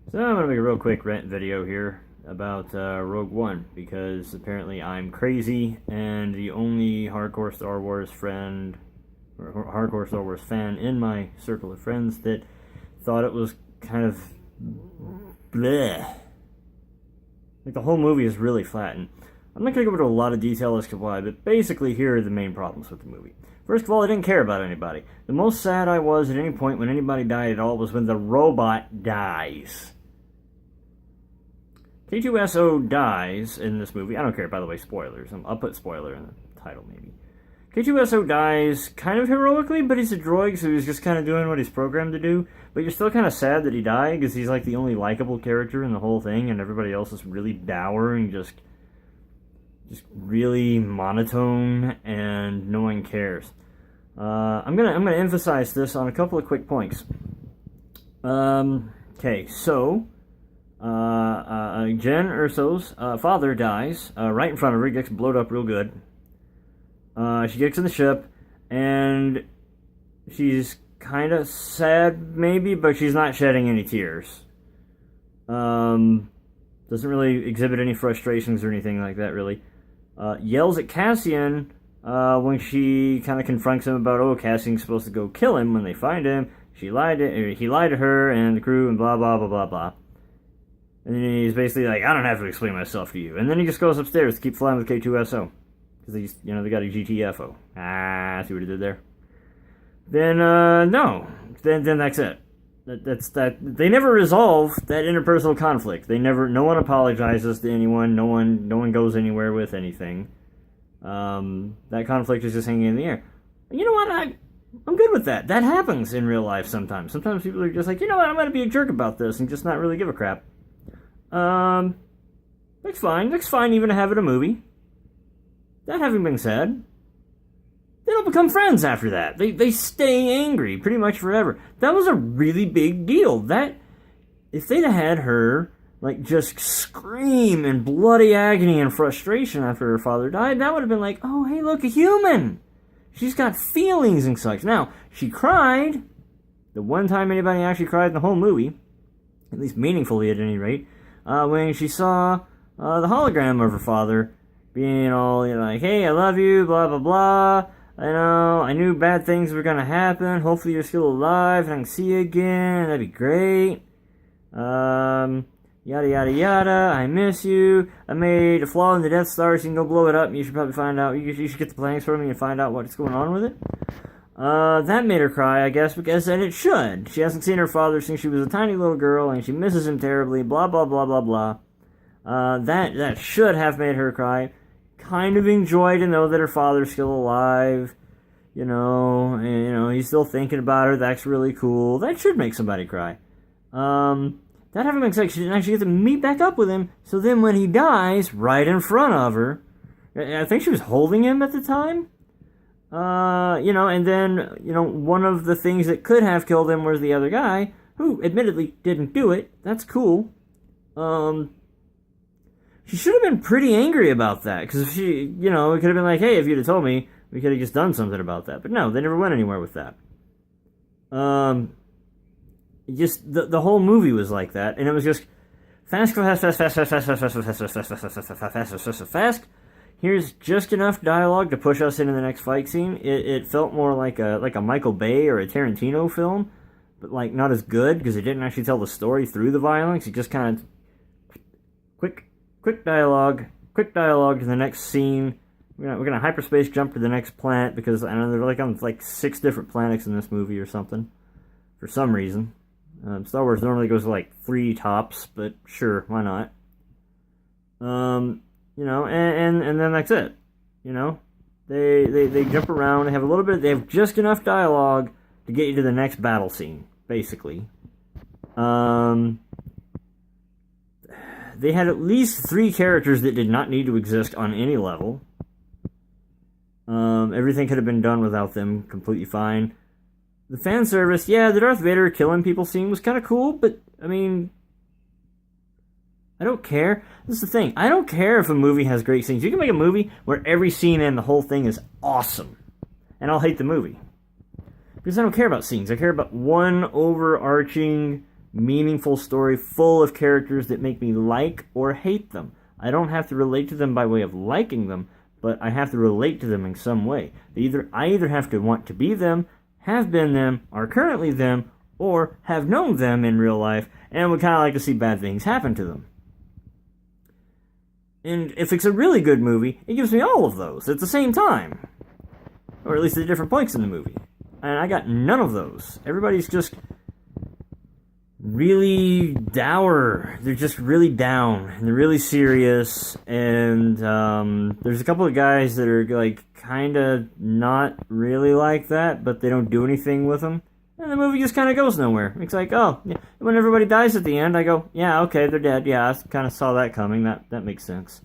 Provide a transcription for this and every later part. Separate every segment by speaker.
Speaker 1: So I'm gonna make a real quick rant video here about Rogue One because apparently I'm crazy and the only hardcore Star Wars friend or hardcore Star Wars fan in my circle of friends that thought it was kind of bleh. Like the whole movie is really flat, and I'm not gonna go into a lot of detail as to why, but basically here are the main problems with the movie. First of all, I didn't care about anybody. The most sad I was at any point when anybody died at all was when the robot dies. K2SO dies in this movie. I don't care, by the way, spoilers. I'll put spoiler in the title, maybe. K2SO dies kind of heroically, but he's a droid, so he's just kind of doing what he's programmed to do. But you're still kind of sad that he died, because he's like the only likable character in the whole thing, and everybody else is really dour and just really monotone, and no one cares. I'm gonna emphasize this on a couple of quick points. Okay, so Jyn Erso's father dies right in front of her. He gets blowed up real good. She gets in the ship, and she's kind of sad, maybe, but she's not shedding any tears. Doesn't really exhibit any frustrations or anything like that, really. Yells at Cassian when she kind of confronts him about, oh, Cassian's supposed to go kill him when they find him. He lied to her and the crew and blah, blah, blah, blah, blah. And then he's basically like, I don't have to explain myself to you. And then he just goes upstairs to keep flying with K2SO. Because they got a GTFO. See what he did there? Then, no. Then that's it. That's that. They never resolve that interpersonal conflict. No one apologizes to anyone. No one goes anywhere with anything. That conflict is just hanging in the air. And you know what? I'm good with that. That happens in real life sometimes. Sometimes people are just like, you know what? I'm going to be a jerk about this and just not really give a crap. That's fine. That's fine even to have it a movie. That having been said, they don't become friends after that. They stay angry pretty much forever. That was a really big deal. That, if they'd have had her, like, just scream in bloody agony and frustration after her father died, that would have been like, oh, hey, look, a human. She's got feelings and such. Now, she cried. The one time anybody actually cried in the whole movie, at least meaningfully at any rate, when she saw the hologram of her father being all, like, hey, I love you, blah, blah, blah. I knew bad things were going to happen. Hopefully you're still alive and I can see you again. That'd be great. Yada, yada, yada. I miss you. I made a flaw in the Death Star, so you can go blow it up. You should probably find out. You should get the plans for me and find out what's going on with it. That made her cry, I guess, because then it should. She hasn't seen her father since she was a tiny little girl, and she misses him terribly, blah, blah, blah, blah, blah. That should have made her cry. Kind of enjoy to know that her father's still alive, and, he's still thinking about her. That's really cool. That should make somebody cry. That having been said, she didn't actually get to meet back up with him, so then when he dies, right in front of her, I think she was holding him at the time, and then, one of the things that could have killed him was the other guy, who admittedly didn't do it. That's cool. She should have been pretty angry about that, because if she, it could have been like, hey, if you'd have told me, we could have just done something about that. But no, they never went anywhere with that. Just, the whole movie was like that, and it was just fast. Here's just enough dialogue to push us into the next fight scene. It felt more like a Michael Bay or a Tarantino film, but like not as good, because it didn't actually tell the story through the violence. It just kind of quick dialogue to the next scene. We're gonna hyperspace jump to the next planet, because I know they're on 6 different planets in this movie or something for some reason. Star Wars normally goes to 3 tops, but sure, why not? And then that's it. They jump around. They have just enough dialogue to get you to the next battle scene, basically. They had at least 3 characters that did not need to exist on any level. Everything could have been done without them completely fine. The fan service, yeah, the Darth Vader killing people scene was kind of cool, but, I don't care. This is the thing. I don't care if a movie has great scenes. You can make a movie where every scene and the whole thing is awesome, and I'll hate the movie. Because I don't care about scenes. I care about one overarching meaningful story full of characters that make me like or hate them. I don't have to relate to them by way of liking them, but I have to relate to them in some way. I either have to want to be them, have been them, are currently them, or have known them in real life, and would kind of like to see bad things happen to them. And if it's a really good movie, it gives me all of those at the same time. Or at least at different points in the movie. And I got none of those. Everybody's just really dour. They're just really down. And they're really serious. And there's a couple of guys that are like kind of not really like that, but they don't do anything with them. And the movie just kind of goes nowhere. It's like, oh, yeah. When everybody dies at the end, I go, yeah, okay, they're dead. Yeah, I kind of saw that coming. That makes sense.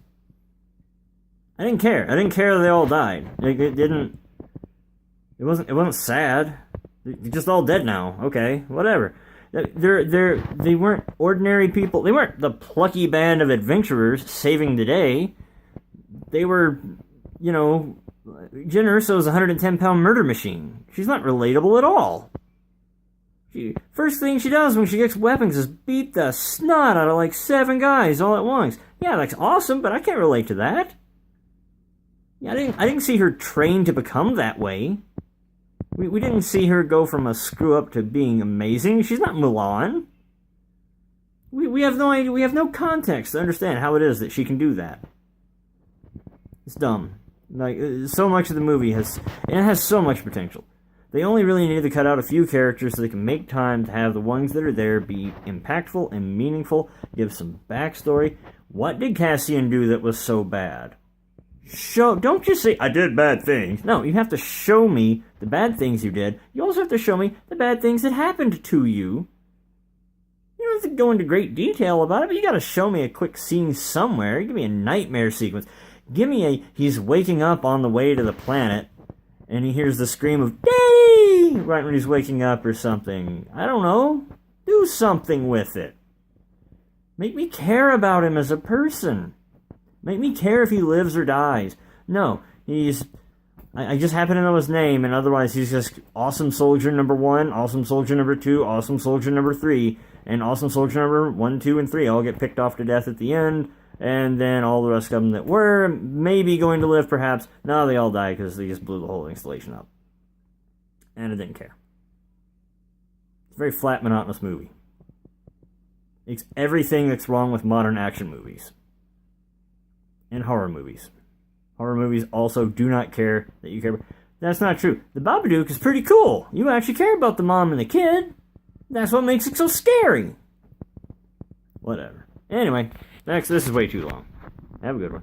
Speaker 1: I didn't care. I didn't care that they all died. It didn't. It wasn't sad. They're just all dead now. Okay, whatever. They weren't ordinary people. They weren't the plucky band of adventurers saving the day. They were, Jen Erso's 110-pound murder machine. She's not relatable at all. First thing she does when she gets weapons is beat the snot out of like 7 guys all at once. Yeah, that's awesome, but I can't relate to that. Yeah, I didn't see her trained to become that way. We didn't see her go from a screw-up to being amazing. She's not Mulan. We have no idea. We have no context to understand how it is that she can do that. It's dumb. Like, so much of the movie has so much potential. They only really need to cut out a few characters so they can make time to have the ones that are there be impactful and meaningful, give some backstory. What did Cassian do that was so bad? Don't just say, I did bad things. No, you have to show me the bad things you did. You also have to show me the bad things that happened to you. You don't have to go into great detail about it, but you gotta show me a quick scene somewhere. Give me a nightmare sequence. Give me he's waking up on the way to the planet, and he hears the scream of, Daddy! Right when he's waking up or something. I don't know. Do something with it. Make me care about him as a person. Make me care if he lives or dies. No, I just happen to know his name, and otherwise he's just Awesome Soldier number 1, Awesome Soldier number 2, Awesome Soldier number 3, and Awesome Soldier number 1, 2, and 3 all get picked off to death at the end, and then all the rest of them that were maybe going to live, perhaps, no, they all die because they just blew the whole installation up. And I didn't care. It's a very flat, monotonous movie. It's everything that's wrong with modern action movies. And horror movies. Horror movies also do not care that you care about. That's not true. The Babadook is pretty cool. You actually care about the mom and the kid. That's what makes it so scary. Whatever. Anyway, next, this is way too long. Have a good one.